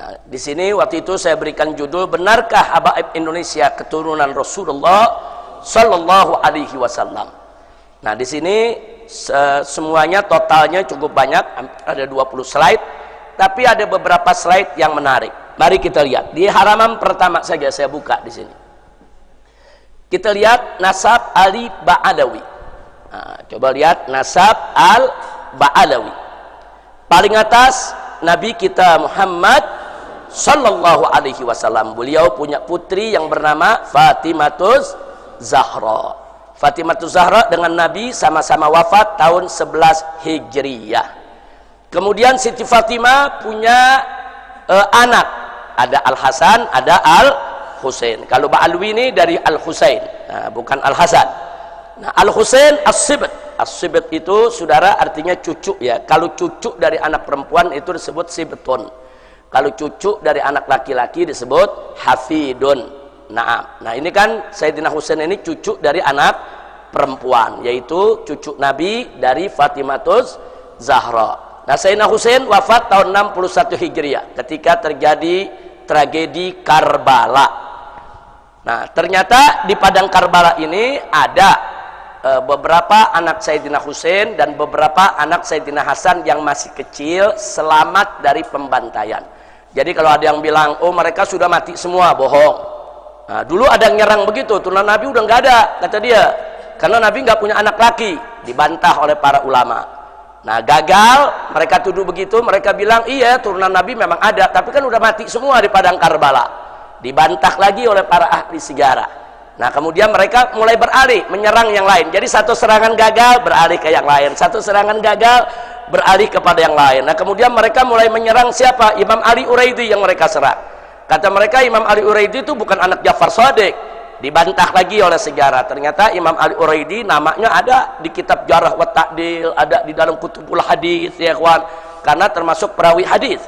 Nah, di sini waktu itu saya berikan judul, benarkah habaib Indonesia keturunan Rasulullah Sallallahu Alaihi Wasallam. Nah, di sini semuanya totalnya cukup banyak, ada 20 slide, tapi ada beberapa slide yang menarik. Mari kita lihat di halaman pertama saja, saya buka di sini. Kita lihat nasab Ali Ba'alawi. Nah, coba lihat nasab Al-Ba'alawi. Paling atas Nabi kita Muhammad Sallallahu Alaihi Wasallam. Beliau punya putri yang bernama Fatimatus Zahra. Fatimatus Zahra dengan Nabi sama-sama wafat tahun 11 Hijriyah. Kemudian Siti Fatimah punya anak, ada Al Hasan, ada Al Husain. Kalau Ba'alwi ini dari Al Husain, nah, bukan Al Hasan. Nah, Al Husain As-Sibt. As-Sibt itu saudara artinya cucu ya. Kalau cucu dari anak perempuan itu disebut sibtun. Kalau cucu dari anak laki-laki disebut hafidun. Nah ini kan Sayyidina Husain ini cucu dari anak perempuan, yaitu cucu Nabi dari Fatimatus Zahra. Nah, Sayyidina Husain wafat tahun 61 Hijriah ketika terjadi tragedi Karbala. Nah, ternyata di padang Karbala ini ada beberapa anak Sayyidina Husain dan beberapa anak Sayyidina Hasan yang masih kecil selamat dari pembantaian. Jadi kalau ada yang bilang, oh mereka sudah mati semua, bohong. Nah, dulu ada yang nyerang begitu, turunan Nabi udah nggak ada, kata dia. Karena Nabi nggak punya anak laki, dibantah oleh para ulama. Nah, gagal, mereka tuduh begitu, mereka bilang, iya turunan Nabi memang ada, tapi kan udah mati semua di padang Karbala. Dibantah lagi oleh para ahli sejarah. Nah, kemudian mereka mulai beralih menyerang yang lain. Jadi satu serangan gagal, beralih ke yang lain. Satu serangan gagal, beralih kepada yang lain. Nah, kemudian mereka mulai menyerang siapa? Imam Ali Uraidi yang mereka serang. Kata mereka Imam Ali Uraidi itu bukan anak Ja'far Shadiq. Dibantah lagi oleh sejarah. Ternyata Imam Ali Uraidi namanya ada di kitab Jarh wa Ta'dil, ada di dalam kutubul hadis ya ikhwan, karena termasuk perawi hadis.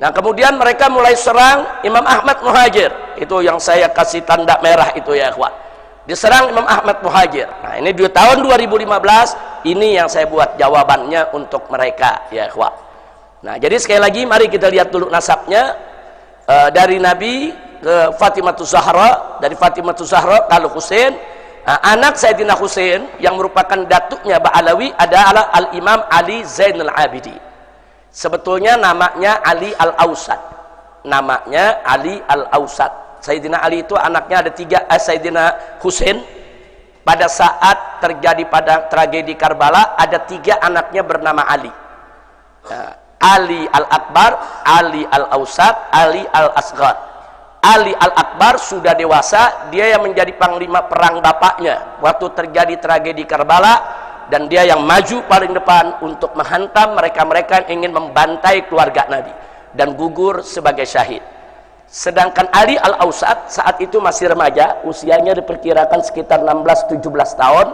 Nah, kemudian mereka mulai serang Imam Ahmad Muhajir. Itu yang saya kasih tanda merah itu ya ikhwan. Diserang Imam Ahmad Muhajir. Nah, ini di tahun 2015 ini yang saya buat jawabannya untuk mereka ya ikhwan. Nah, jadi sekali lagi mari kita lihat dulu nasabnya dari Nabi ke Fatimatus Zahra, dari Fatimatus Zahra ke Al Husain. Nah, anak Sayyidina Husain yang merupakan datuknya Ba'alawi adalah Al-Imam Ali Zainal Abidin. Sebetulnya namanya Ali Al-Ausat. Namanya Ali Al-Ausat. Sayyidina Ali itu anaknya ada tiga. Sayyidina Husain pada saat terjadi pada tragedi Karbala ada tiga anaknya bernama Ali. Ali Al-Akbar, Ali Al-Ausat, Ali Al-Asghar. Ali Al-Akbar sudah dewasa, dia yang menjadi panglima perang bapaknya waktu terjadi tragedi Karbala, dan dia yang maju paling depan untuk menghantam mereka-mereka yang ingin membantai keluarga Nabi dan gugur sebagai syahid. Sedangkan Ali Al-Ausat saat itu masih remaja, usianya diperkirakan sekitar 16-17 tahun,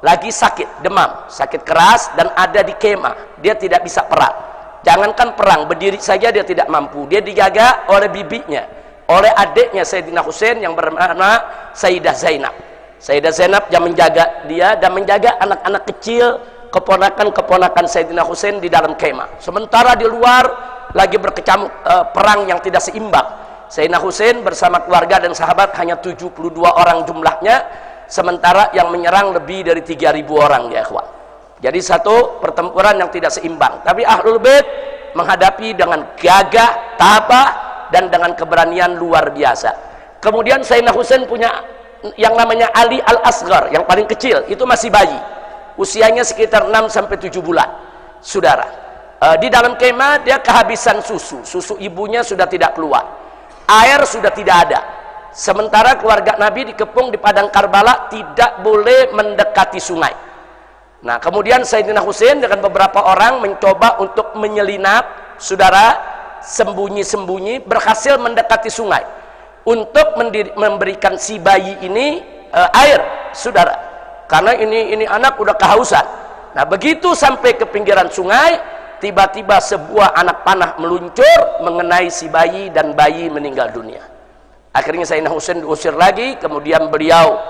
lagi sakit, demam, sakit keras, dan ada di kemah. Dia tidak bisa perang. Jangankan perang, berdiri saja dia tidak mampu. Dia dijaga oleh bibinya, oleh adiknya Sayyidina Husain yang bernama Sayyidah Zainab. Sayyidah Zainab yang menjaga dia dan menjaga anak-anak kecil, keponakan-keponakan Sayyidina Husain di dalam kemah. Sementara di luar lagi berkecamuk perang yang tidak seimbang. Sayyidina Husain bersama keluarga dan sahabat hanya 72 orang jumlahnya, sementara yang menyerang lebih dari 3.000 orang ya ikhwan. Jadi satu pertempuran yang tidak seimbang. Tapi Ahlul Bait menghadapi dengan gagah, tabah, dan dengan keberanian luar biasa. Kemudian Sayyidina Husain punya yang namanya Ali Al-Asghar, yang paling kecil, itu masih bayi, usianya sekitar 6-7 bulan saudara. Di dalam kemah dia kehabisan susu ibunya sudah tidak keluar, air sudah tidak ada, sementara keluarga Nabi dikepung di padang Karbala, tidak boleh mendekati sungai. Nah, kemudian Sayyidina Husain dengan beberapa orang mencoba untuk menyelinap saudara, sembunyi-sembunyi, berhasil mendekati sungai untuk memberikan si bayi ini air saudara, karena ini anak udah kehausan. Nah, begitu sampai ke pinggiran sungai, tiba-tiba sebuah anak panah meluncur mengenai si bayi dan bayi meninggal dunia. Akhirnya Sayyidina Husain diusir lagi, kemudian beliau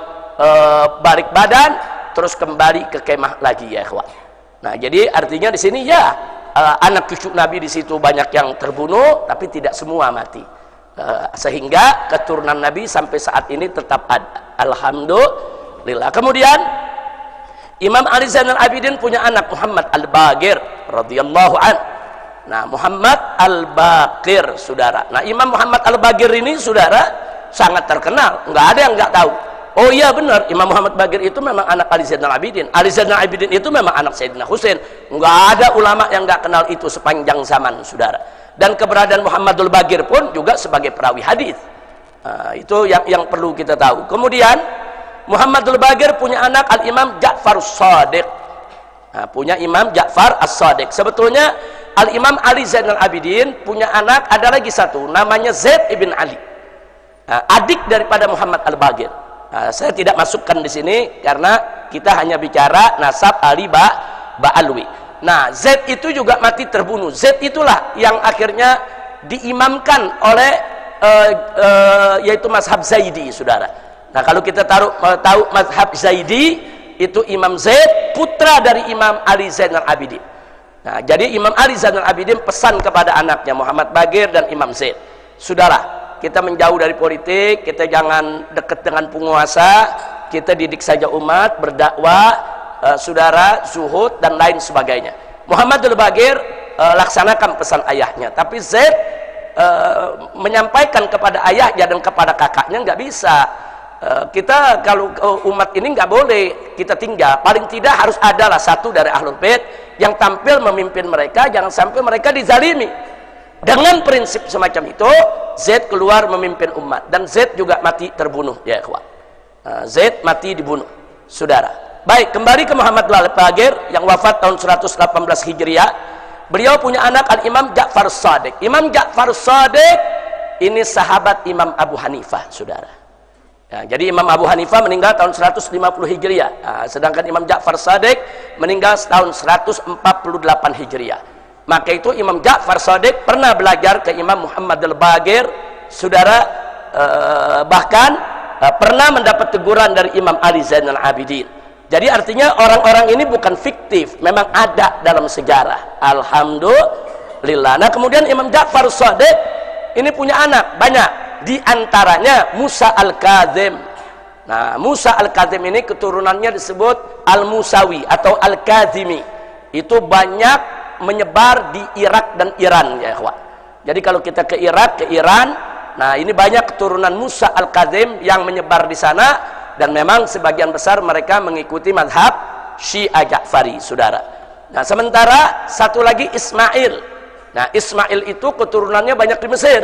balik badan terus kembali ke kemah lagi ya ikhwan. Nah, jadi artinya di sini ya anak cucu Nabi di situ banyak yang terbunuh, tapi tidak semua mati. Sehingga keturunan Nabi sampai saat ini tetap ada. Alhamdulillah. Kemudian Imam Ali Zainal Abidin punya anak Muhammad Al-Baqir radhiyallahu an. Nah, Muhammad Al-Baqir, saudara. Nah, Imam Muhammad Al-Baqir ini, saudara, sangat terkenal. Nggak ada yang nggak tahu. Oh iya benar, Imam Muhammad Baqir itu memang anak Ali Zainal Abidin. Ali Zainal Abidin itu memang anak Sayyidina Husain. Nggak ada ulama yang nggak kenal itu sepanjang zaman, saudara. Dan keberadaan Muhammadul Baqir pun juga sebagai perawi hadis. Itu yang perlu kita tahu. Kemudian Muhammadul Baqir punya anak Al-Imam Ja'far As-Shadiq. Punya Imam Ja'far As-Shadiq. Sebetulnya Al-Imam Ali Zainal Abidin punya anak, ada lagi satu, namanya Zaid ibn Ali. Adik daripada Muhammad Al-Baqir. Saya tidak masukkan di sini karena kita hanya bicara nasab Ali Ba'alwi. Nah, Zaid itu juga mati terbunuh. Zaid itulah yang akhirnya diimamkan oleh yaitu mazhab Zaidi, saudara. Nah, kalau kita tahu mazhab Zaidi, itu Imam Zaid putra dari Imam Ali Zainal Abidin. Nah, jadi Imam Ali Zainal Abidin pesan kepada anaknya Muhammad Baqir dan Imam Zaid, saudara, kita menjauh dari politik, kita jangan dekat dengan penguasa, kita didik saja umat, berdakwah, saudara, zuhud dan lain sebagainya. Muhammadul Baqir laksanakan pesan ayahnya, tapi Zaid menyampaikan kepada ayahnya dan kepada kakaknya nggak bisa. Kita kalau umat ini nggak boleh kita tinggal, paling tidak harus adalah satu dari Ahlul Bait yang tampil memimpin mereka, jangan sampai mereka dizalimi. Dengan prinsip semacam itu, Zaid keluar memimpin umat, dan Zaid juga mati terbunuh, ya ikhwan. Zaid mati dibunuh, saudara. Baik, kembali ke Muhammad Al-Baqir yang wafat tahun 118 Hijriah. Beliau punya anak Al-Imam Ja'far As-Shadiq. Imam Ja'far As-Shadiq ini sahabat Imam Abu Hanifah, saudara. Ya, jadi Imam Abu Hanifah meninggal tahun 150 Hijriah, sedangkan Imam Ja'far As-Shadiq meninggal tahun 148 Hijriah. Maka itu Imam Ja'far Shadiq pernah belajar ke Imam Muhammad Al-Baqir, saudara, bahkan pernah mendapat teguran dari Imam Ali Zainal Abidin. Jadi artinya orang-orang ini bukan fiktif, memang ada dalam sejarah. Alhamdulillah. Nah, kemudian Imam Ja'far Shadiq ini punya anak banyak, di antaranya Musa Al-Kazim. Nah, Musa Al-Kazim ini keturunannya disebut Al-Musawi atau Al-Kazimi. Itu banyak menyebar di Irak dan Iran, ya ikhwan. Jadi kalau kita ke Irak, ke Iran, nah ini banyak keturunan Musa Al-Kazim yang menyebar di sana, dan memang sebagian besar mereka mengikuti mazhab Syiah Ja'fari, saudara. Nah, sementara satu lagi Ismail. Nah, Ismail itu keturunannya banyak di Mesir.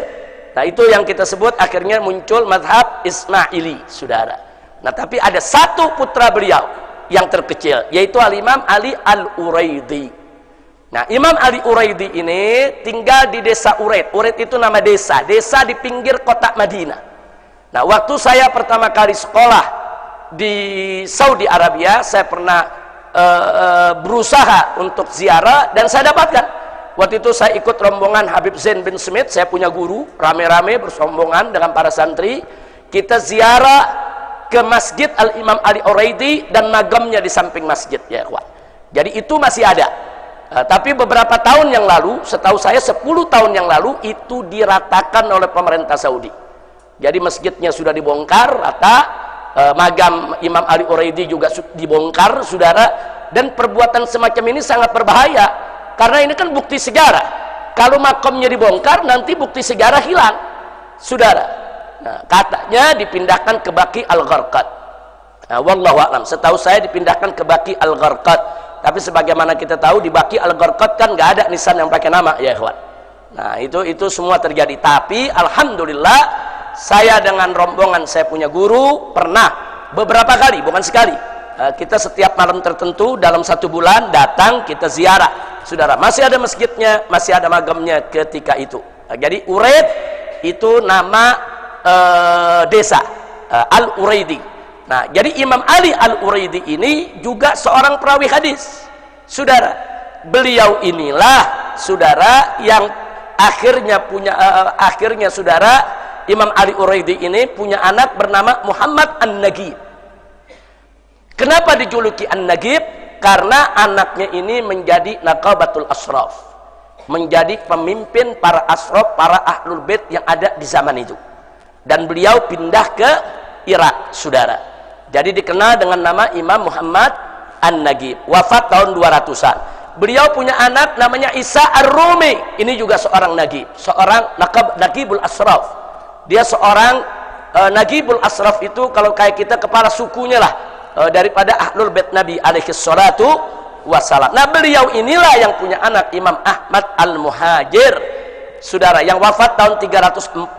Nah, itu yang kita sebut akhirnya muncul mazhab Ismaili, saudara. Nah, tapi ada satu putra beliau yang terkecil, yaitu Al-Imam Ali Al-Uraidi. Nah, Imam Ali Uraidi ini tinggal di desa Uraid. Uraid itu nama desa, desa di pinggir kota Madinah. Nah, waktu saya pertama kali sekolah di Saudi Arabia, saya pernah berusaha untuk ziarah, dan saya dapatkan. Waktu itu saya ikut rombongan Habib Zain bin Smith, saya punya guru, rame-rame bersombongan dengan para santri. Kita ziarah ke Masjid Al-Imam Ali Uraidi dan magamnya di samping masjid, ya ikhwan. Jadi itu masih ada. Tapi beberapa tahun yang lalu, setahu saya 10 tahun yang lalu, itu diratakan oleh pemerintah Saudi. Jadi masjidnya sudah dibongkar rata, magam Imam Ali Uraidi juga dibongkar, saudara. Dan perbuatan semacam ini sangat berbahaya, karena ini kan bukti sejarah. Kalau makamnya dibongkar, nanti bukti sejarah hilang, saudara. Nah, katanya dipindahkan ke Baqi Al-Gharqad. Nah, wallahu a'lam, setahu saya dipindahkan ke Baqi Al-Gharqad. Tapi sebagaimana kita tahu, di Baqi Al-Gharqad kan nggak ada nisan yang pakai nama, ya ikhwan. Nah, itu semua terjadi. Tapi alhamdulillah, saya dengan rombongan saya punya guru pernah beberapa kali, bukan sekali. Kita setiap malam tertentu dalam 1 bulan datang, kita ziarah, saudara. Masih ada masjidnya, masih ada magamnya ketika itu. Jadi Uraid itu nama desa Al-Uraidi. Nah, jadi Imam Ali Al-Uraidi ini juga seorang perawi hadis, saudara. Beliau inilah, saudara, yang akhirnya saudara, Imam Ali Uraidi ini punya anak bernama Muhammad An-Nagib. Kenapa dijuluki An-Nagib? Karena anaknya ini menjadi naqabatul asraf. menjadi pemimpin para ashraf, para ahlul bait yang ada di zaman itu. Dan beliau pindah ke Irak, saudara. Jadi dikenal dengan nama Imam Muhammad An-Nagib. Wafat tahun 200-an. Beliau punya anak namanya Isa Ar-Rumi. Ini juga seorang nagib, seorang nagibul ashraf. Dia seorang nagibul ashraf itu kalau kayak kita kepala sukunya lah, daripada ahlul bait Nabi alaihi salatu wassalam. Nah, beliau inilah yang punya anak Imam Ahmad Al-Muhajir, saudara, yang wafat tahun 345.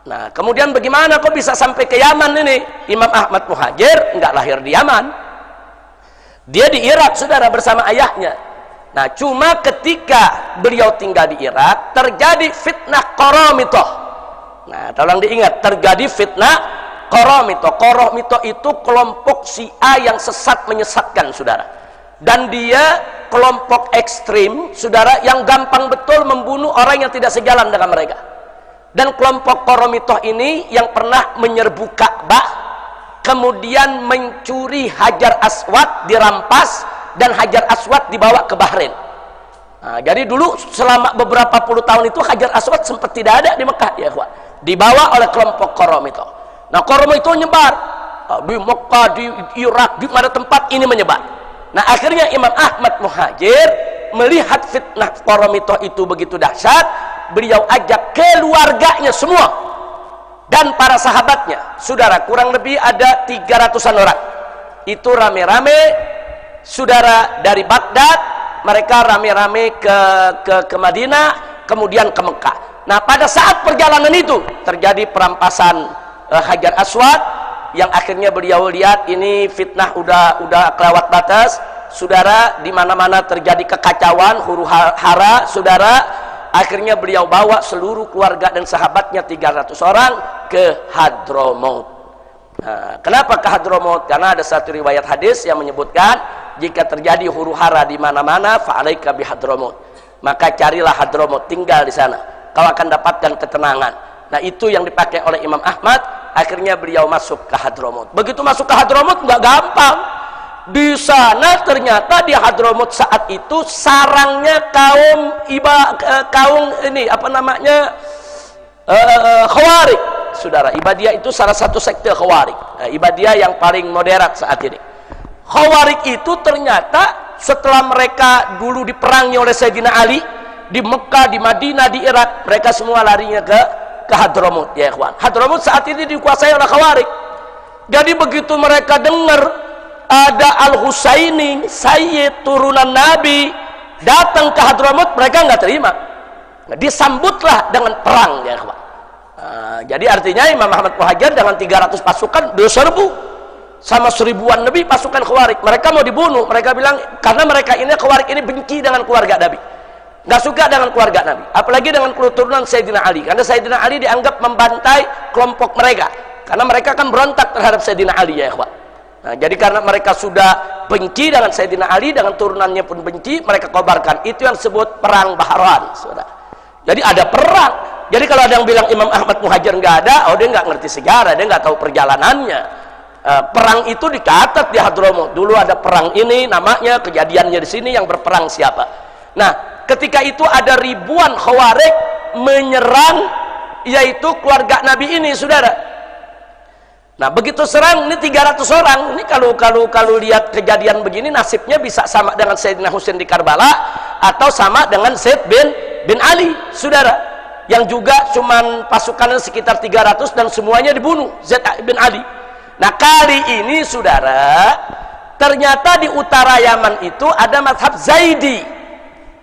Nah, kemudian bagaimana kok bisa sampai ke Yaman ini? Imam Ahmad Muhajir enggak lahir di Yaman. Dia di Irak, saudara, bersama ayahnya. Nah, cuma ketika beliau tinggal di Irak, terjadi fitnah Qaramithah. Nah, tolong diingat, terjadi fitnah Qaramithah. Qaramithah itu kelompok Syiah yang sesat menyesatkan, saudara. Dan dia kelompok ekstrim, saudara, yang gampang betul membunuh orang yang tidak sejalan dengan mereka. Dan kelompok Qaramithah ini yang pernah menyerbu Ka'bah, kemudian mencuri Hajar Aswad, dirampas, dan Hajar Aswad dibawa ke Bahrain. Nah, jadi dulu selama beberapa puluh tahun itu Hajar Aswad sempat tidak ada di Mekah, ya ikhwan. Dibawa oleh kelompok Qaramithah. Nah, Qaramithah nyebar di Mekah, di Irak, di mana tempat ini menyebar. Nah, akhirnya Imam Ahmad Muhajir melihat fitnah Qaramithah itu begitu dahsyat, beliau ajak keluarganya semua dan para sahabatnya, saudara, kurang lebih ada 300-an orang. Itu rame-rame, saudara, dari Baghdad, mereka rame-rame ke Madinah, kemudian ke Mekah. Nah, pada saat perjalanan itu terjadi perampasan Hajar Aswad, yang akhirnya beliau lihat ini fitnah udah kelewat batas, saudara, di mana-mana terjadi kekacauan, huru-hara, saudara. Akhirnya beliau bawa seluruh keluarga dan sahabatnya 300 orang ke Hadramaut. Nah, kenapa ke Hadramaut? Karena ada satu riwayat hadis yang menyebutkan jika terjadi huru-hara di mana-mana, fa'alaika bi Hadramaut. Maka carilah Hadramaut, tinggal di sana. Kau akan dapatkan ketenangan. Nah, itu yang dipakai oleh Imam Ahmad. Akhirnya beliau masuk ke Hadramaut. Begitu masuk ke Hadramaut nggak gampang. Di sana ternyata di Hadramaut saat itu sarangnya kaum ini apa namanya Khawarij, saudara. Ibadiyah itu salah satu sekte Khawarij. Ibadiyah yang paling moderat saat ini. Khawarij itu ternyata setelah mereka dulu diperangi oleh Sayyidina Ali di Mekah, di Madinah, di Irak, mereka semua larinya ke Hadramaut, ya ikhwan. Hadramaut saat ini dikuasai oleh Khawarij. Jadi begitu mereka dengar ada Al-Husaini, Sayyid turunan Nabi, datang ke Hadramaut, mereka nggak terima. Nah, disambutlah dengan perang, ya ikhwan. Jadi artinya Imam Ahmad Muhajir dengan 300 pasukan diserbu sama 1000-an lebih pasukan Khawarij. Mereka mau dibunuh. Mereka bilang karena mereka ini Khawarij ini benci dengan keluarga Nabi, nggak suka dengan keluarga Nabi, apalagi dengan keturunan Sayyidina Ali, karena Sayyidina Ali dianggap membantai kelompok mereka, karena mereka kan berontak terhadap Sayyidina Ali, ya ikhwan. Nah, jadi karena mereka sudah benci dengan Sayyidina Ali, dengan turunannya pun benci, mereka kobarkan. Itu yang disebut perang Bahran, saudara. Jadi ada perang. Jadi kalau ada yang bilang Imam Ahmad Muhajir nggak ada, oh dia nggak ngerti sejarah, dia nggak tahu perjalanannya. Perang itu dicatat di Hadramaut. Dulu ada perang ini, namanya, kejadiannya di sini, yang berperang siapa. Nah, ketika itu ada ribuan Khawarij menyerang yaitu keluarga Nabi ini, saudara. Nah, begitu serang ini 300 orang. Ini kalau lihat kejadian begini, nasibnya bisa sama dengan Sayyidina Husain di Karbala atau sama dengan Zaid bin Ali, saudara, yang juga cuman pasukannya sekitar 300 dan semuanya dibunuh, Zaid bin Ali. Nah, kali ini, saudara, ternyata di utara Yaman itu ada mazhab Zaidi.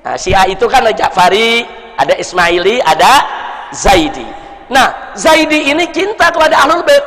Nah, Syiah itu kan ada Ja'fari, ada Ismaili, ada Zaidi. Nah, Zaidi ini cinta kepada Ahlul Bait.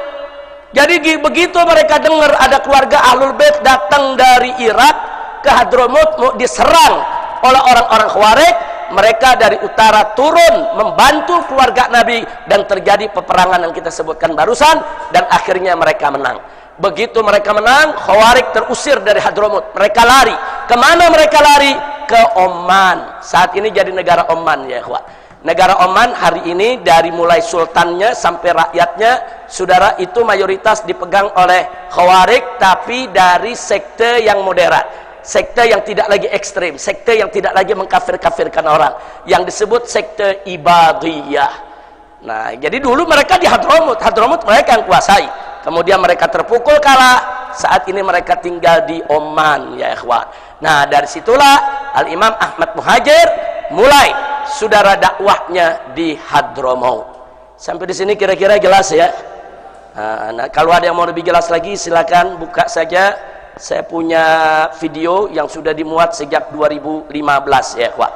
Jadi begitu mereka dengar ada keluarga Ahlul Bait datang dari Irak ke Hadramaut mau diserang oleh orang-orang Khawarij, mereka dari utara turun membantu keluarga Nabi dan terjadi peperangan yang kita sebutkan barusan, dan akhirnya mereka menang. Begitu mereka menang, Khawarij terusir dari Hadramaut. Mereka lari. Kemana mereka lari? Ke Oman. Saat ini jadi negara Oman, ya ikhwan. Negara Oman hari ini dari mulai sultannya sampai rakyatnya, saudara, itu mayoritas dipegang oleh Khawarij, tapi dari sekte yang moderat. sekte yang tidak lagi ekstrim, sekte yang tidak lagi mengkafir-kafirkan orang, yang disebut sekte Ibadiyah. Nah, jadi dulu mereka di Hadramut mereka yang kuasai, kemudian mereka terpukul kalah, saat ini mereka tinggal di Oman ya ikhwan. Nah, dari situlah Al-Imam Ahmad Muhajir mulai saudara dakwahnya di Hadramaut. Sampai di sini kira-kira jelas ya. Nah, kalau ada yang mau lebih jelas lagi silakan buka saja. Saya punya video yang sudah dimuat sejak 2015 ya, Pak.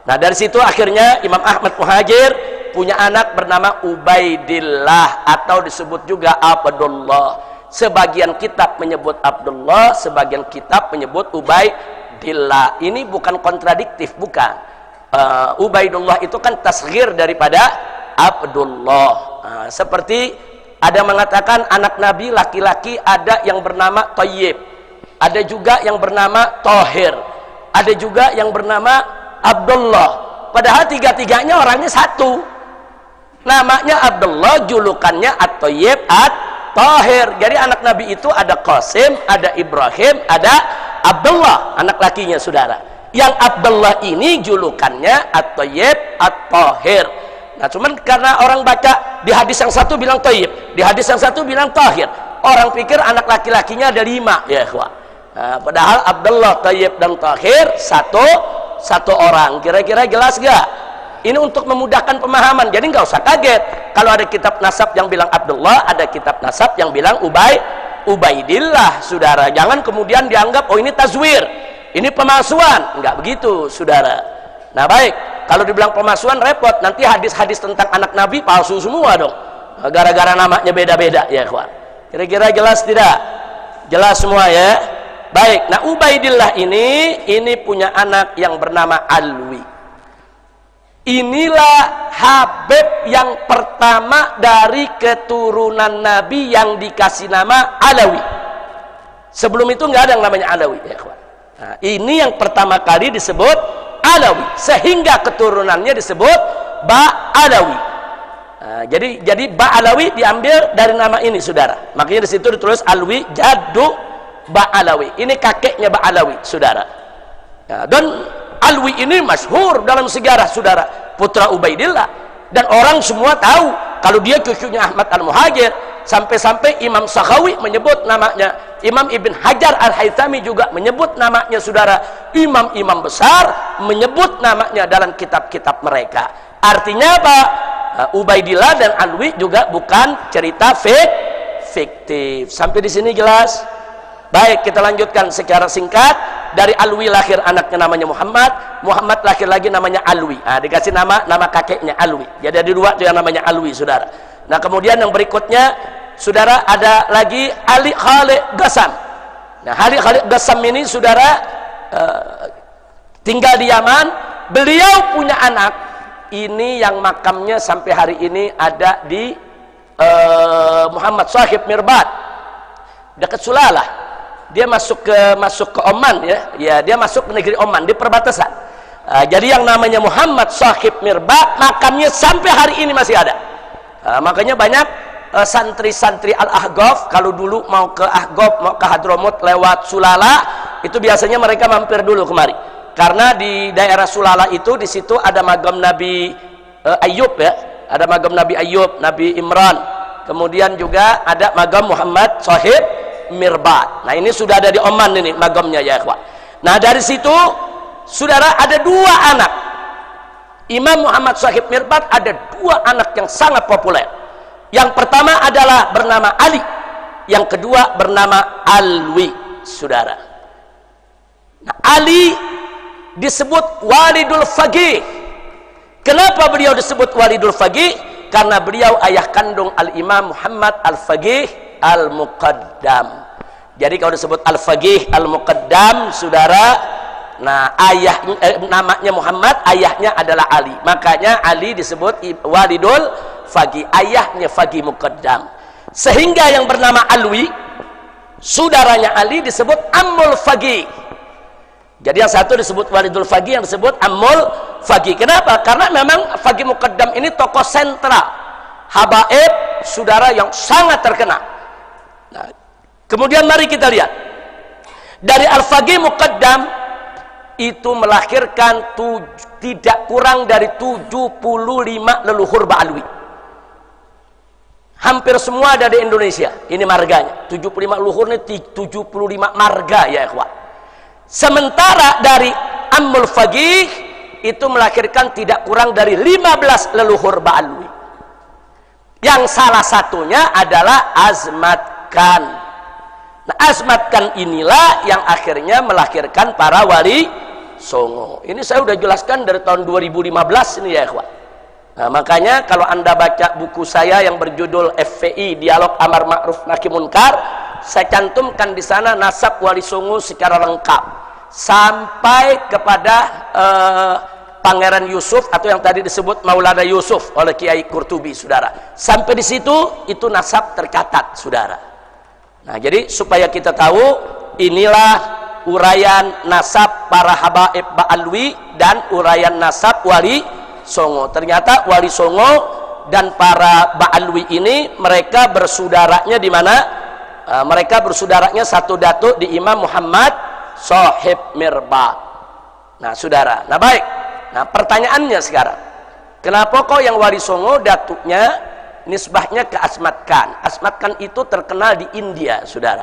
Nah, dari situ akhirnya Imam Ahmad Muhajir punya anak bernama Ubaidillah atau disebut juga Abdullah. Sebagian kitab menyebut Abdullah, sebagian kitab menyebut Ubaidillah. Ini bukan kontradiktif, bukan. Ubaidullah itu kan tasghir daripada Abdullah. Seperti ada mengatakan anak Nabi laki-laki ada yang bernama Thayyib, ada juga yang bernama Thahir, ada juga yang bernama Abdullah. Padahal tiga-tiganya orangnya satu. Namanya Abdullah, julukannya At-Thayyib, At-Thahir. Jadi anak Nabi itu ada Qasim, ada Ibrahim, ada Abdullah, anak lakinya saudara. Yang Abdullah ini julukannya At-Thayyib, At-Thahir. Nah, cuman karena orang baca di hadis yang satu bilang Thayyib, di hadis yang satu bilang Thahir, orang pikir anak laki-lakinya ada 5 ya ikhwah. Nah, padahal Abdullah, Thayyib dan Thahir satu orang. Kira-kira jelas gak? Ini untuk memudahkan pemahaman, jadi nggak usah kaget kalau ada kitab nasab yang bilang Abdullah, ada kitab nasab yang bilang Ubaidillah, saudara. Jangan kemudian dianggap oh ini tazwir, ini pemalsuan. Nggak begitu, saudara. Nah, baik. Kalau dibilang pemalsuan repot, nanti hadis-hadis tentang anak Nabi palsu semua dong, gara-gara namanya beda-beda ya ikhwan. Kira-kira jelas tidak? Jelas semua ya. Baik, nah Ubaidillah ini punya anak yang bernama Alwi. Inilah Habib yang pertama dari keturunan Nabi yang dikasih nama Alawi. Sebelum itu nggak ada yang namanya Alawi ya ikhwan. Nah, ini yang pertama kali disebut Alawi, sehingga keturunannya disebut Ba'alawi. Nah, jadi Ba'alawi diambil dari nama ini, saudara. Makanya di situ ditulis Alwi Jaddu Ba'alawi. Ini kakeknya Ba'alawi, saudara. Nah, dan Alwi ini masyhur dalam sejarah, saudara, putra Ubaidillah. Dan orang semua tahu kalau dia cucunya Ahmad Al-Muhajir. Sampai-sampai Imam Sakhawi menyebut namanya, Imam Ibn Hajar Al-Haythami juga menyebut namanya, saudara. Imam-imam besar menyebut namanya dalam kitab-kitab mereka. Artinya apa? Ubaidillah dan Alwi juga bukan cerita fiktif. Sampai di sini jelas? Baik, kita lanjutkan secara singkat. Dari Alwi lahir anaknya namanya Muhammad, Muhammad lahir lagi namanya Alwi. Nah, dikasih nama kakeknya Alwi. Jadi ada 2 tuh yang namanya Alwi, saudara. Nah, kemudian yang berikutnya, saudara, ada lagi Ali Khalid Ghassam. Nah, Ali Khalid Ghassam ini, saudara, tinggal di Yaman. Beliau punya anak ini yang makamnya sampai hari ini ada di Muhammad Sahib Mirbad, dekat Sulalah. Dia masuk ke Oman ya, dia masuk ke negeri Oman di perbatasan. Jadi yang namanya Muhammad Sahib Mirbad makamnya sampai hari ini masih ada. Makanya banyak santri-santri Al-Ahqaf kalau dulu mau ke Ahqaf, mau ke Hadramut lewat Sulala, itu biasanya mereka mampir dulu kemari. Karena di daerah Sulala itu di situ ada magam Nabi Ayub ya, ada magam Nabi Ayub, Nabi Imran. Kemudian juga ada magam Muhammad Sahib Mirbad. Nah, ini sudah ada di Oman ini magamnya ya ikhwan. Nah, dari situ saudara ada 2 anak. Imam Muhammad Sahib Mirbad ada 2 anak yang sangat populer. Yang pertama adalah bernama Ali, yang kedua bernama Alwi, saudara. Nah, Ali disebut Walidul Faqih. Kenapa beliau disebut Walidul Faqih? Karena beliau ayah kandung Al-Imam Muhammad Al-Faqih Al-Muqaddam. Jadi kalau disebut Al-Faqih Al-Muqaddam, saudara, nah namanya Muhammad, ayahnya adalah Ali. Makanya Ali disebut Walidul Faqih, ayahnya Faqih Muqaddam. Sehingga yang bernama Alwi, saudaranya Ali, disebut Ammul Faqih. Jadi yang satu disebut Walidul Faqih, yang disebut Ammul Faqih. Kenapa? Karena memang Faqih Muqaddam ini tokoh sentral habaib, saudara, yang sangat terkenal. Nah, kemudian mari kita lihat Dari Al-Faqih Muqaddam itu melahirkan tidak kurang dari 75 leluhur Ba'alwi. Hampir semua ada di Indonesia. Ini marganya. 75 leluhur ini 75 marga ya ikhwan. Sementara dari Ammul Faqih itu melahirkan tidak kurang dari 15 leluhur Ba'alwi. Yang salah satunya adalah Azmat Khan. Nah, Azmat Khan inilah yang akhirnya melahirkan para wali songo. Ini saya sudah jelaskan dari tahun 2015 ini ya ikhwan. Nah, makanya kalau Anda baca buku saya yang berjudul FPI Dialog Amar Ma'ruf Nahi Munkar, saya cantumkan di sana nasab wali songo secara lengkap sampai kepada Pangeran Yusuf atau yang tadi disebut Maulana Yusuf oleh Kiai Qurtubi, saudara. Sampai di situ itu nasab tercatat, saudara. Nah, jadi supaya kita tahu inilah uraian nasab para habaib Ba'alwi dan uraian nasab wali songo. Ternyata wali songo dan para Ba'alwi ini mereka bersaudaranya di mana? Mereka bersaudaranya satu datuk di Imam Muhammad Shahib Mirba. Nah, saudara. Nah, baik. Nah, pertanyaannya sekarang, kenapa kok yang wali songo datuknya nisbahnya ke Azmat Khan? Azmat Khan itu terkenal di India, saudara.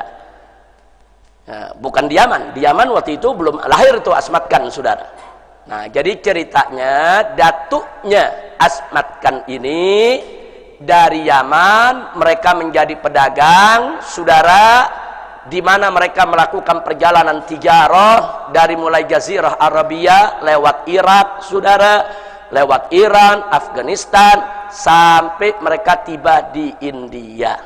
Nah, bukan di Yaman. Di Yaman waktu itu belum lahir itu Azmat Khan, saudara. Nah, jadi ceritanya datuknya Azmat Khan ini dari Yaman, mereka menjadi pedagang, saudara, di mana mereka melakukan perjalanan tijarah dari mulai Jazirah Arabia lewat Irak, saudara, lewat Iran, Afghanistan, sampai mereka tiba di India.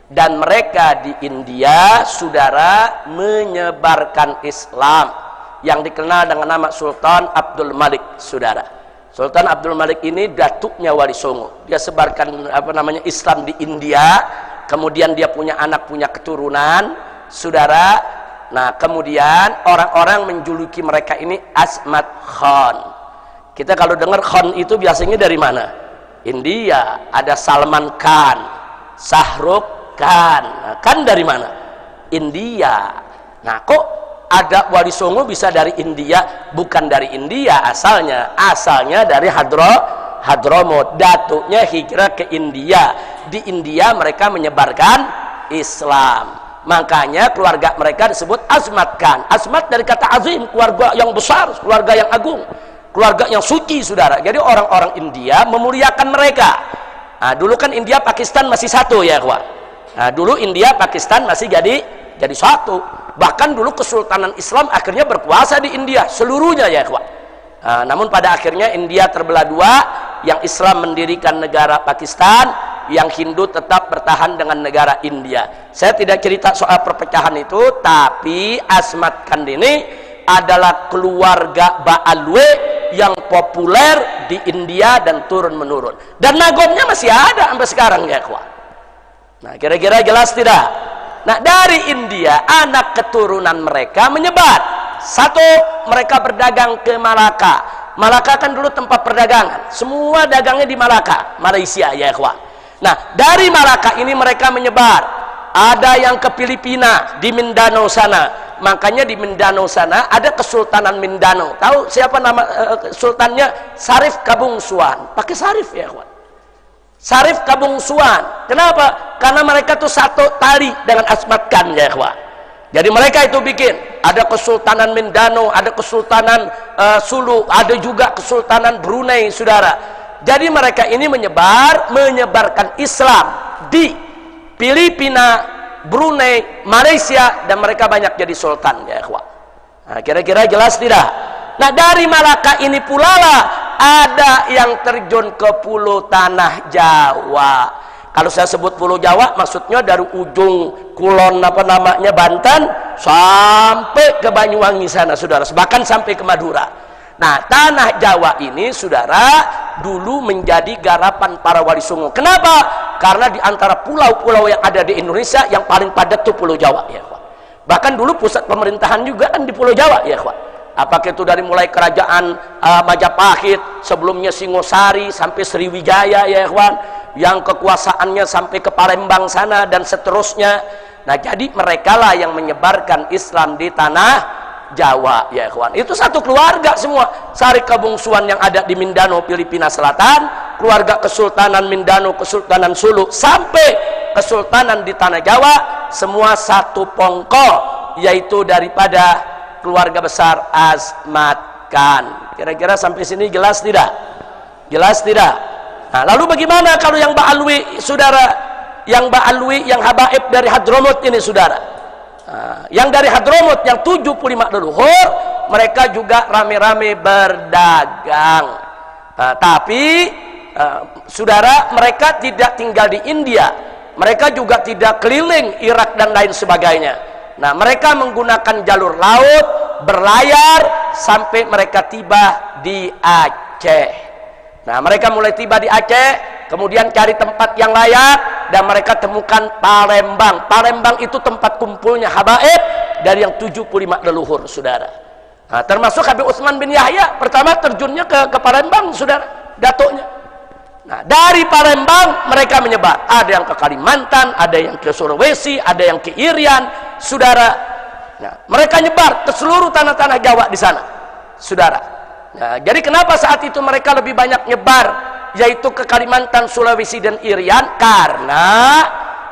Dan mereka di India, saudara, menyebarkan Islam yang dikenal dengan nama Sultan Abdul Malik, saudara. Sultan Abdul Malik ini datuknya wali songo. Dia sebarkan Islam di India, kemudian dia punya anak, punya keturunan, saudara. Nah, kemudian orang-orang menjuluki mereka ini Azmat Khan. Kita kalau dengar Khan itu biasanya dari mana? India. Ada Salman Khan, Shahrukh Khan. Nah, kan dari mana? India. Nah, kok ada wali songo bisa dari India? Bukan dari India asalnya. Asalnya dari Hadramut. Datuknya hijrah ke India. Di India mereka menyebarkan Islam. Makanya keluarga mereka disebut Azmat Khan. Azmat dari kata azim, keluarga yang besar, keluarga yang agung, keluarga yang suci, saudara. Jadi orang-orang India memuliakan mereka. Nah, dulu kan India Pakistan masih satu ya, kawan. Nah, dulu India Pakistan masih jadi satu. Bahkan dulu Kesultanan Islam akhirnya berkuasa di India seluruhnya ya, kawan. Nah, namun pada akhirnya India terbelah dua, yang Islam mendirikan negara Pakistan, yang Hindu tetap bertahan dengan negara India. Saya tidak cerita soal perpecahan itu, tapi Azmat Khan ini adalah keluarga Ba'alwi yang populer di India dan turun menurun. Dan nagomnya masih ada sampai sekarang ya, kawan. Nah, kira-kira jelas tidak? Nah, dari India anak keturunan mereka menyebar. Satu, mereka berdagang ke Malaka. Malaka kan dulu tempat perdagangan. Semua dagangnya di Malaka, Malaysia ya, kawan. Nah, dari Malaka ini mereka menyebar. Ada yang ke Filipina, di Mindanao sana. Makanya di Mindanao sana ada Kesultanan Mindanao. Tahu siapa nama sultannya? Sarif Kabungsuan. Pakai Sarif ya, kawan. Sarif Kabungsuan. Kenapa? Karena mereka tuh satu tali dengan Azmat Khan ya, kawan. Jadi mereka itu bikin. Ada Kesultanan Mindanao, ada Kesultanan Sulu, ada juga Kesultanan Brunei, saudara. Jadi mereka ini menyebarkan Islam di Filipina, Brunei, Malaysia, dan mereka banyak jadi sultan ya, ikhwan. Nah, kira-kira jelas tidak? Nah, dari Malaka ini pula lah ada yang terjun ke pulau tanah Jawa. Kalau saya sebut pulau Jawa, maksudnya dari ujung kulon Banten sampai ke Banyuwangi sana, saudara. Bahkan sampai ke Madura. Nah, tanah Jawa ini, saudara, dulu menjadi garapan para wali songo. Kenapa? Karena di antara pulau-pulau yang ada di Indonesia, yang paling padat itu Pulau Jawa ya, kawan. Bahkan dulu pusat pemerintahan juga kan di Pulau Jawa ya, kawan. Apakah itu dari mulai kerajaan Majapahit, sebelumnya Singosari sampai Sriwijaya ya, kawan, yang kekuasaannya sampai ke Palembang sana dan seterusnya. Nah, jadi mereka lah yang menyebarkan Islam di tanah Jawa, ya ikhwan. Itu satu keluarga semua. Sari Kabungsuan yang ada di Mindanao, Filipina Selatan, keluarga Kesultanan Mindanao, Kesultanan Sulu, sampai Kesultanan di tanah Jawa, semua satu pongkol, yaitu daripada keluarga besar Asmat Khan. Kira-kira sampai sini jelas tidak? Jelas tidak? Nah, lalu bagaimana kalau yang Ba'alwi, saudara? Yang Ba'alwi, yang habaib dari Hadramut ini, saudara? Yang dari Hadramut, yang 75 leluhur, mereka juga rame-rame berdagang. Tapi saudara, mereka tidak tinggal di India, mereka juga tidak keliling Irak dan lain sebagainya. Nah, mereka menggunakan jalur laut, berlayar sampai mereka tiba di Aceh. Nah, mereka mulai tiba di Aceh, kemudian cari tempat yang layak, dan mereka temukan Palembang. Palembang itu tempat kumpulnya habaib dari yang 75 leluhur, saudara. Nah, termasuk Habib Utsman bin Yahya, pertama terjunnya ke Palembang, saudara, datuknya. Nah, dari Palembang mereka menyebar. Ada yang ke Kalimantan, ada yang ke Sulawesi, ada yang ke Irian, saudara. Nah, mereka nyebar ke seluruh tanah-tanah Jawa di sana, saudara. Nah, jadi kenapa saat itu mereka lebih banyak nyebar, yaitu ke Kalimantan, Sulawesi, dan Irian? Karena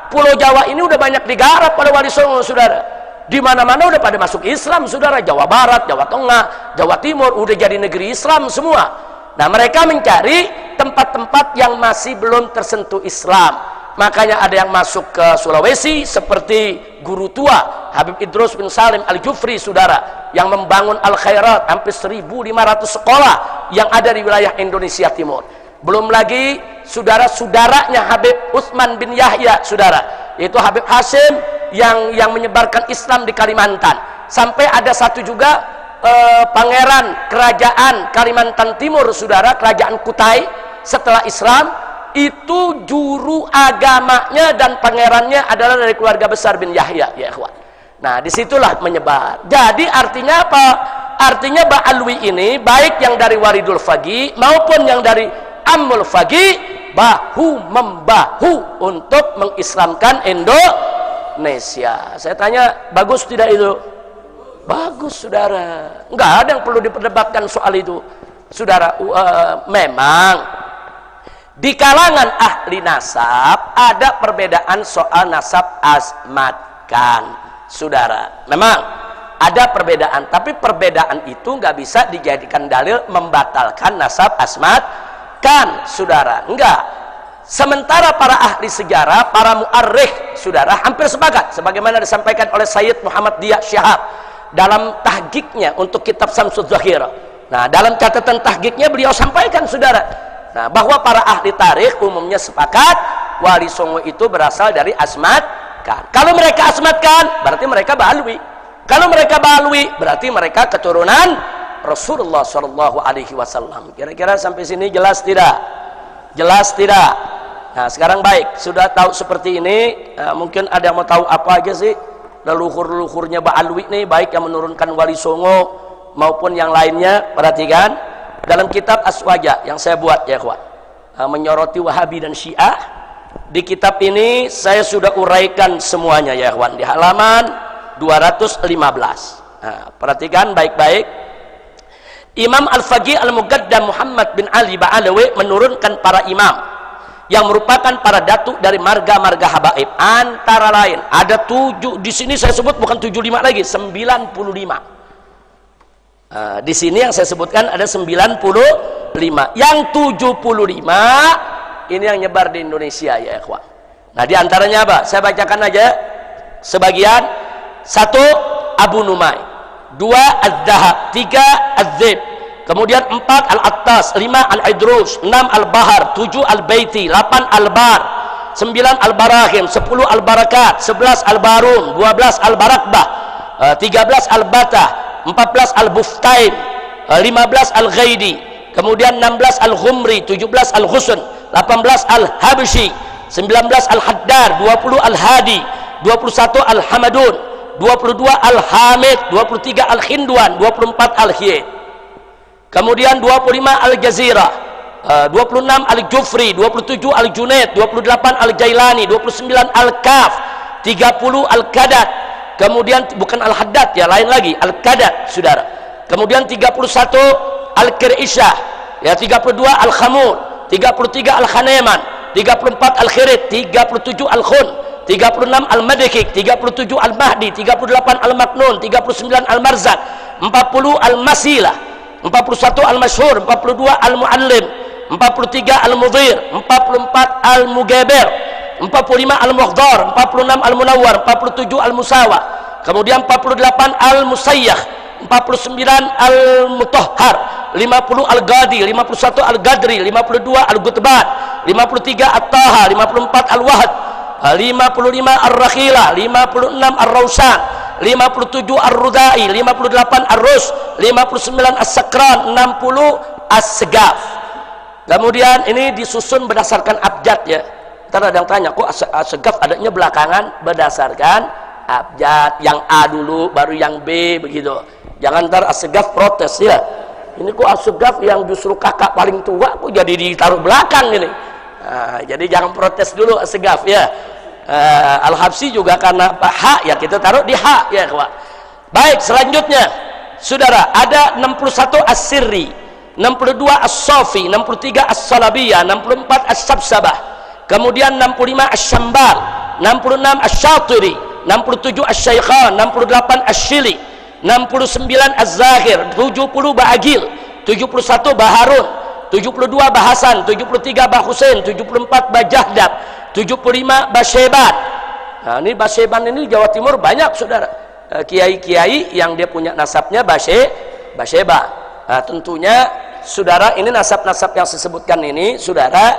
Pulau Jawa ini udah banyak digarap oleh Wali Songo, saudara. Di mana-mana udah pada masuk Islam, saudara. Jawa Barat, Jawa Tengah, Jawa Timur udah jadi negeri Islam semua. Nah, mereka mencari tempat-tempat yang masih belum tersentuh Islam. Makanya ada yang masuk ke Sulawesi seperti guru tua Habib Idrus bin Salim Al-Jufri, saudara, yang membangun Al-Khairat, hampir 1.500 sekolah yang ada di wilayah Indonesia Timur. Belum lagi saudara-saudaranya Habib Utsman bin Yahya, saudara, yaitu Habib Hasim yang menyebarkan Islam di Kalimantan. Sampai ada satu juga pangeran kerajaan Kalimantan Timur, saudara, kerajaan Kutai setelah Islam, itu juru agamanya dan pangerannya adalah dari keluarga besar bin Yahya, ya ikhwan. Nah, disitulah menyebar. Jadi artinya apa? Artinya Ba'alwi ini, baik yang dari Waridul Faqih maupun yang dari Amul Faqih, bahu-membahu untuk mengislamkan Indonesia. Saya tanya, bagus tidak itu? Bagus, saudara. Enggak ada yang perlu diperdebatkan soal itu, saudara. Memang di kalangan ahli nasab ada perbedaan soal nasab Asmat Khan, saudara. Memang ada perbedaan, tapi perbedaan itu nggak bisa dijadikan dalil membatalkan nasab Asmat Khan, saudara. Enggak. Sementara para ahli sejarah, para mu'arrikh, saudara, hampir sepakat, sebagaimana disampaikan oleh Sayyid Muhammad Diya Syihab dalam tahqiqnya untuk kitab Samsud Zahira. Nah, dalam catatan tahqiqnya beliau sampaikan, saudara, nah, bahwa para ahli tarikh umumnya sepakat Wali Songo itu berasal dari Asmat Khan. Kalau mereka Asmat Khan, berarti mereka Ba'alwi. Kalau mereka Ba'alwi, berarti mereka keturunan Rasulullah SAW. Kira-kira sampai sini jelas tidak? Jelas tidak? Nah, sekarang baik, sudah tahu seperti ini, mungkin ada yang mau tahu apa aja sih leluhur-leluhurnya Ba'alwi nih, baik yang menurunkan Wali Songo maupun yang lainnya. Perhatikan dalam kitab Aswaja yang saya buat, ya ikhwan, menyoroti Wahabi dan Syiah. Di kitab ini saya sudah uraikan semuanya, ya ikhwan, di halaman 215. Nah, perhatikan baik-baik. Imam Al-Faqih Al-Muqaddam Muhammad bin Ali Ba'alawi menurunkan para imam yang merupakan para datuk dari marga-marga habaib. Antara lain ada 7, di sini saya sebut bukan 75 lagi, 95. Di sini yang saya sebutkan ada 95. Yang 75 ini yang nyebar di Indonesia, ya ikhwan. Nah, di antaranya apa? Saya bacakan aja sebagian. 1. Abu Numay, 2. Az-Zahab, 3. Az-Zib, kemudian 4. Al-Attas, 5. Al-Idrus, 6. Al-Bahar, 7. Al-Baiti, 8. Al-Bar, 9. Al-Barahim, 10. Al-Barakat, 11. Al-Barun, 12. Al-Barakbah, 13. Al-Batah, 14. Al-Buftain, 15. Al-Ghaidi, kemudian 16. Al-Ghumri, 17. Al-Ghusn, 18. Al-Habshi, 19. Al-Haddar, 20. Al-Hadi, 21. Al-Hamadun, 22. Al-Hamid, 23. Al-Khindwan, 24. Al-Hiyid, kemudian 25. Al-Jazirah, 26. Al-Jufri, 27. Al-Junaid, 28. Al-Jailani, 29. Al-Kaf, 30 Al-Qadat, kemudian bukan Al-Haddad ya, lain lagi, Al-Qadat saudara. Kemudian 31 Al-Qiraisyah ya, 32 Al-Khamur, 33 Al-Khaneman, 34 Al-Khirit, 37 Al-Khun, 36 Al-Madikik, 37 Al-Mahdi, 38 Al-Maknun, 39 Al-Marzak, 40 Al-Masilah, 41 Al-Masyhur, 42 Al-Muallim, 43 Al-Mudhir, 44 Al-Mugabir, 45 Al-Mughdar, 46 Al-Munawwar, 47 Al-Musawa, kemudian 48 Al-Musayyakh, 49 Al-Mutahhar, 50 Al-Ghadi, 51 Al-Ghadri, 52 Al-Gutban, 53 At-Taha, 54 Al-Wahd, 55 Ar-Rakhila, 56 Ar-Rawsan, 57 Ar-Rudai, 58 Ar-Rus, 59 As-Sakran, 60 As-Segaf. Kemudian ini disusun berdasarkan abjad ya. Ntar ada yang tanya, kok As-Segaf adanya belakangan? Berdasarkan abjad, yang A dulu baru yang B begitu. Jangan ntar As-Segaf protes ya, ini kok As-Segaf yang justru kakak paling tua kok jadi ditaruh belakang ini. Nah, jadi jangan protes dulu As-Segaf ya. Al-Habsyi juga karena hak ya kita taruh di hak ya kawan. Baik, selanjutnya saudara ada 61 As-Sirri, 62 As-Safi, 63 As-Salabiyah, 64 As-Sabsabah, kemudian 65 As-Syambal, 66 As-Syatiri, 67 As-Syaikhan, 68 As-Syili, 69 Az-Zahir, 70 Ba'agil, 71 Baharun, 72 Bahasan, 73 Bahusain, 74 Bajahdab, 75 Basyeban. Nah, ini Basyeban ini Jawa Timur banyak saudara, kiai-kiai yang dia punya nasabnya Basyeba. Nah, tentunya saudara ini nasab-nasab yang saya sebutkan ini saudara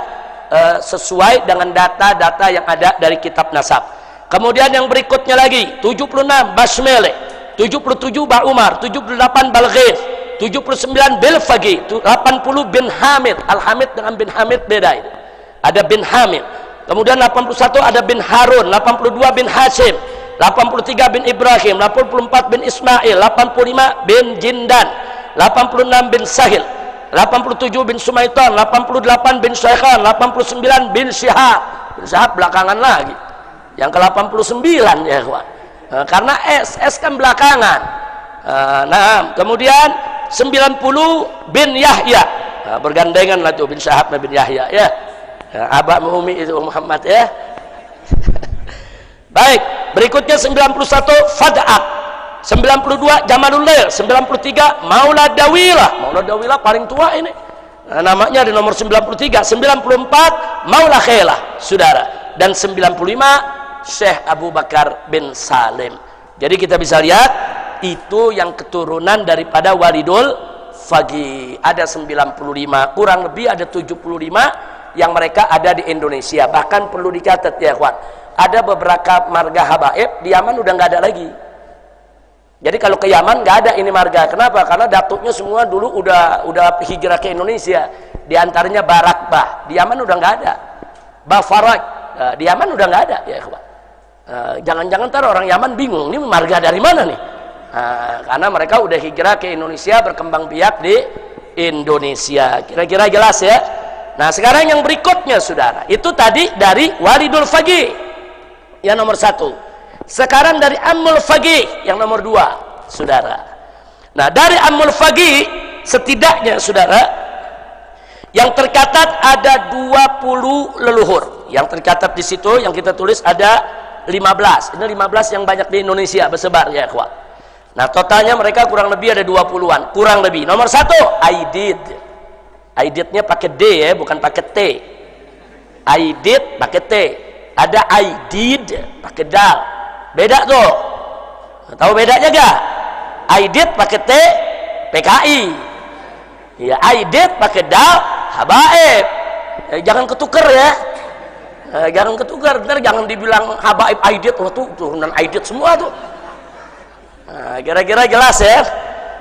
sesuai dengan data-data yang ada dari kitab nasab. Kemudian yang berikutnya lagi 76 Basmele, 77 Ba'umar, 78 Balghis, 79 Bilfagi, 80 bin Hamid. Al-Hamid dengan bin Hamid beda ini. Ada bin Hamid. Kemudian 81 ada bin Harun, 82 bin Hashim, 83 bin Ibrahim, 84 bin Ismail, 85 bin Jindan, 86 bin Sahil, 87 bin Sumaitan, 88 bin Syaikhan, 89 bin Syihab. Bin Syihab belakangan lagi. Yang ke-89 ya kawan. Karena S kan belakangan. Nah, kemudian 90 bin Yahya. Nah, bergandengan lah tuh bin Syihab dan bin Yahya ya. Abah Umi itu Muhammad ya. Baik, berikutnya 91 Fad'ak, 92 Jamalul Lail, 93 Maulad Dawilah. Maulad Dawilah paling tua ini. Nah, namanya di nomor 93, 94 Maula Khailah, saudara, dan 95 Syekh Abu Bakar bin Salim. Jadi kita bisa lihat itu yang keturunan daripada Walidul Faqih. Ada 95, kurang lebih ada 75 yang mereka ada di Indonesia. Bahkan perlu dicatat ya kawan, ada beberapa marga habaib di Yaman udah nggak ada lagi. Jadi kalau ke Yaman nggak ada ini marga. Kenapa? Karena datuknya semua dulu udah hijrah ke Indonesia. Di antaranya Barakbah di Yaman udah nggak ada. Bafaraj di Yaman udah nggak ada ya kawan. Jangan-jangan ntar orang Yaman bingung, ini marga dari mana nih? Karena mereka udah hijrah ke Indonesia, berkembang biak di Indonesia. Kira-kira jelas ya. Nah sekarang yang berikutnya saudara, itu tadi dari Walidul Faqih yang nomor 1. Sekarang dari Ammul Faqih yang nomor 2 saudara. Nah dari Ammul Faqih setidaknya saudara yang tercatat ada 20 leluhur. Yang tercatat di situ yang kita tulis ada 15. Ini 15 yang banyak di Indonesia bersebar ya kawan. Nah totalnya mereka kurang lebih ada 20-an, kurang lebih. Nomor 1 Aidid. Aididnya pakai D ya, bukan pakai T. Aidid pakai T. Ada Aidid pakai dal. Beda tuh. Tahu bedanya gak? Aidid pakai T PKI. Ya, Aidid pakai dal habaib. Jangan ketuker ya. Jangan ketukar, ntar jangan dibilang habaib Aidid, wah tuh turunan Aidid semua tuh. Nah, kira-kira jelas ya.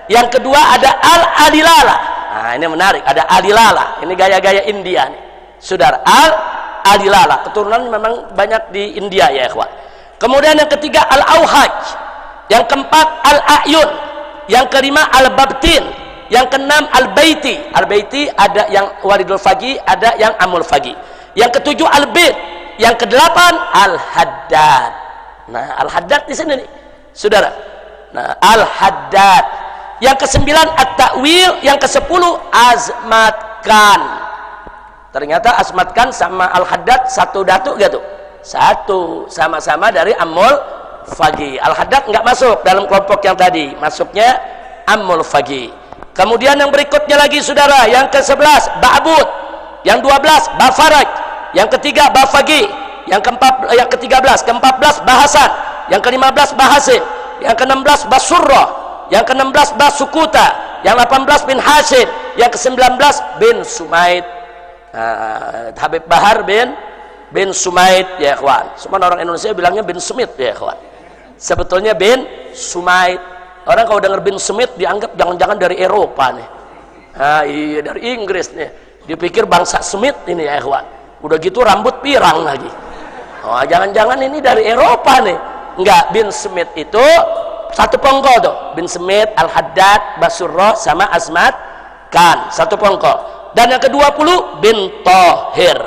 Yang kedua ada Al-Adilala. Nah, ini menarik, ada Adilala. Ini gaya-gaya India nih. Saudara, Al-Adilala. Keturunan memang banyak di India ya, ikhwan. Kemudian yang ketiga Al-Auhaj. Yang keempat Al-A'yun. Yang kelima Al-Babtin. Yang keenam Al-Baiti. Al-Baiti ada yang Walidul Faqih, ada yang Ammul Faqih. Yang ketujuh Al-Bid. Yang kedelapan Al-Haddad. Nah, Al-Haddad di sini nih, saudara. Nah, Al-Haddad. Yang ke-9 At-Ta'wil, yang ke-10 Azmat Khan. Ternyata Azmat Khan sama Al-Haddad satu datuk gak tuh? Satu, sama-sama dari Ammul Faqih. Al-Haddad nggak masuk dalam kelompok yang tadi, masuknya Ammul Faqih. Kemudian yang berikutnya lagi saudara, yang ke-11 Ba'bud, yang 12 Bafaraj, yang ketiga Bafaqih, yang ke-13 Bahasan, yang ke-15 Bahasin, yang ke-16 Basurrah, yang ke-16 Basukuta, yang 18 bin Hashim, yang ke-19 bin Sumaid. Habib Bahar bin Sumaid ya ikhwan. Semua orang Indonesia bilangnya bin Sumit ya ikhwan. Sebetulnya bin Sumaid. Orang kalau dengar bin Sumit dianggap jangan-jangan dari Eropa nih. Iya dari Inggris nih. Dipikir bangsa Smith ini ya ikhwan. Udah gitu rambut pirang lagi. Oh, jangan-jangan ini dari Eropa nih. Enggak, bin Smith itu satu pongkol tuh. Bin Smith, Al-Haddad, Basurrah sama Azmat Khan, satu pongkol. Dan yang ke-20 bin Thahir.